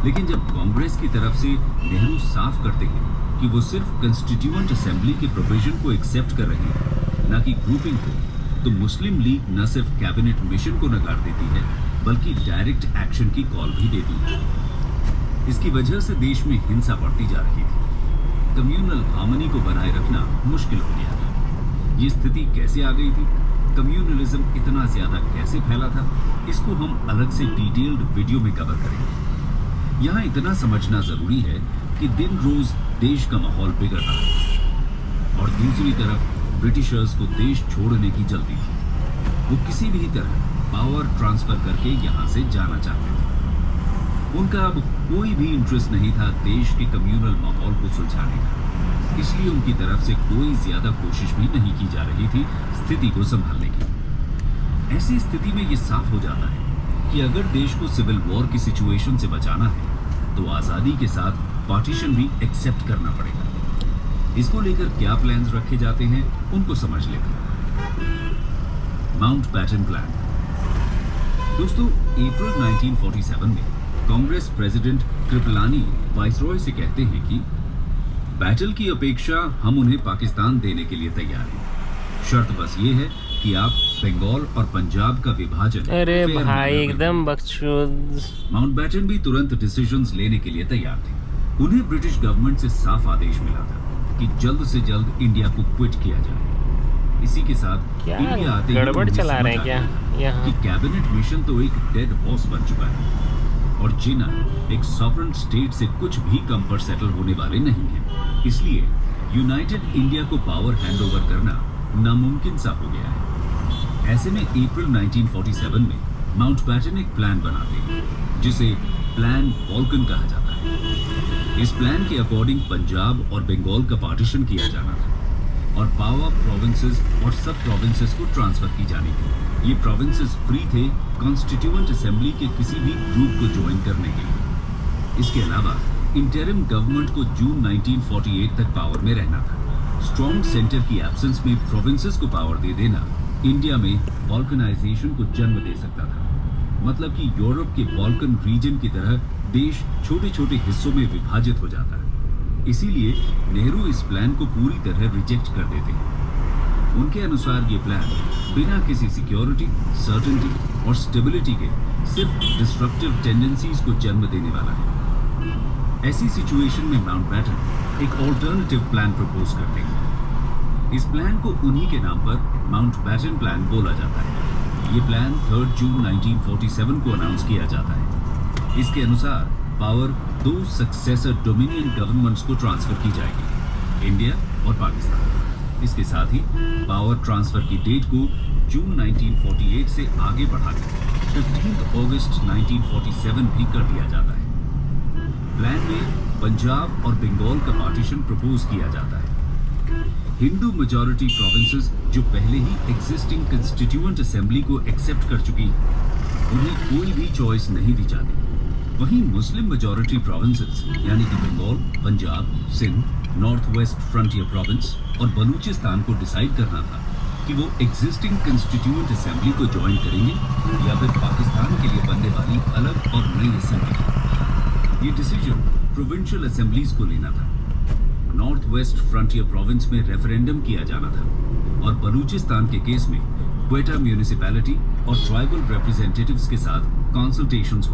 लेकिन जब कांग्रेस की तरफ से नेहरू साफ करते हैं कि वो सिर्फ कंस्टिट्यूएंट असेंबली के प्रोविजन को एक्सेप्ट कर रहे हैं, न कि ग्रुपिंग को, तो मुस्लिम लीग न सिर्फ कैबिनेट मिशन को नकार देती है बल्कि डायरेक्ट एक्शन की कॉल भी देती है। इसकी वजह से देश में हिंसा बढ़ती जा रही थी। कम्युनल हार्मनी को बनाए रखना मुश्किल हो गया था। ये स्थिति कैसे आ गई थी, कम्युनलिज्म इतना ज्यादा कैसे फैला था, इसको हम अलग से डिटेल्ड वीडियो में कवर करेंगे। यहाँ इतना समझना जरूरी है कि दिन रोज देश का माहौल बिगड़ रहा है और दूसरी तरफ ब्रिटिशर्स को देश छोड़ने की जल्दी थी। वो किसी भी तरह पावर ट्रांसफर करके यहाँ से जाना चाहते थे। उनका अब कोई भी इंटरेस्ट नहीं था देश के कम्युनल माहौल को सुलझाने का, इसलिए उनकी तरफ से कोई ज्यादा कोशिश भी नहीं की जा रही थी स्थिति को संभालने की। ऐसी स्थिति में ये साफ हो जाता है कि अगर देश को सिविल वॉर की सिचुएशन से बचाना है तो आजादी के साथ पार्टीशन भी एक्सेप्ट करना पड़ेगा। इसको लेकर क्या प्लान्स रखे जाते हैं उनको समझ लेते हैं। Mountbatten plan. दोस्तों, अप्रैल 1947 में कांग्रेस प्रेसिडेंट कृपलानी वाइसरॉय से कहते हैं कि बैटल की अपेक्षा हम उन्हें पाकिस्तान देने के लिए तैयार हैं। शर्त बस ये है कि आप बंगाल और पंजाब का विभाजन। अरे भाई एकदम बकचोद। माउंटबैटन भी तुरंत डिसीजंस लेने के लिए तैयार थे। उन्हें ब्रिटिश गवर्नमेंट से साफ आदेश मिला था कि जल्द से जल्द इंडिया को क्विट किया जाए। इसी के साथ क्या इंडिया आते ही गड़बड़ चला रहे हैं क्या यहाँ? कि कैबिनेट मिशन तो एक डेड हॉर्स बन चुका है और जिना एक सॉवरेन स्टेट से कुछ भी कम पर सेटल होने वाले नहीं है। इसलिए यूनाइटेड इंडिया को पावर हैंडओवर करना नामुमकिन सा हो गया है। ऐसे में अप्रैल 1947 में माउंटबैटन एक प्लान बनाते हैं जिसे प्लान फॉल्कन कहा जाता है। इस प्लान के अकॉर्डिंग पंजाब और बंगाल का पार्टीशन किया जाना था और पावर प्रोविंसेस और सब प्रोविंसेस को ट्रांसफर की जानी थी। ये प्रोविंसेस फ्री थे कॉन्स्टिट्यूएंट असेंबली के किसी भी ग्रुप को ज्वाइन करने के लिए। इसके अलावा इंटरिम गवर्नमेंट को जून 1948 तक पावर में रहना था। स्ट्रॉन्ग सेंटर की एब्सेंस में प्रोविंसेस को पावर दे देना इंडिया में बाल्कनाइजेशन को जन्म दे सकता था। मतलब कि यूरोप के बाल्कन रीजन की तरह देश छोटे छोटे हिस्सों में विभाजित हो जाता है। इसीलिए नेहरू इस प्लान को पूरी तरह रिजेक्ट कर देते हैं। उनके अनुसार ये प्लान बिना किसी सिक्योरिटी, सर्टेनिटी और स्टेबिलिटी के सिर्फ डिस्ट्रक्टिव टेंडेंसीज को जन्म देने वाला है। ऐसी सिचुएशन में माउंटबैटन एक ऑल्टरनेटिव प्लान प्रपोज करते हैं। इस प्लान को उन्हीं के नाम पर माउंटबैटन प्लान बोला जाता है। ये प्लान 3 जून 1947 को अनाउंस किया जाता है। इसके अनुसार पावर 2 सक्सेसर डोमिनियन गवर्नमेंट्स को ट्रांसफर की जाएगी, इंडिया और पाकिस्तान। इसके साथ ही पावर ट्रांसफर की डेट को जून 1948 से आगे बढ़ाकर 15 अगस्त 1947 भी कर दिया जाता है। प्लान में पंजाब और बंगाल का पार्टीशन प्रपोज किया जाता है। हिंदू मेजॉरिटी प्रोविंसेस जो पहले ही एग्जिस्टिंग कंस्टिट्यूएंट असेंबली को एक्सेप्ट कर चुकी, उन्हें कोई भी चॉइस नहीं दी जाती। वहीं मुस्लिम मेजॉरिटी प्रोविंसेस यानी कि Bengal, Punjab, Sindh, North West Frontier Province और बलूचिस्तान को डिसाइड करना था कि वो एग्जिस्टिंग कंस्टिट्यूएंट असेंबली को ज्वाइन करेंगे या फिर पाकिस्तान के लिए बनने वाली अलग और नई असेंबली। ये डिसीजन प्रोविंशियल असेंबलीज को लेना था। नॉर्थ वेस्ट फ्रंटियर प्रोविंस में रेफरेंडम किया जाना था और बलूचिस्तान के केस में क्वेटा म्यूनिसिपैलिटी और ट्राइबल रिप्रेजेंटेटिव्स के साथ कंसल्टेशंस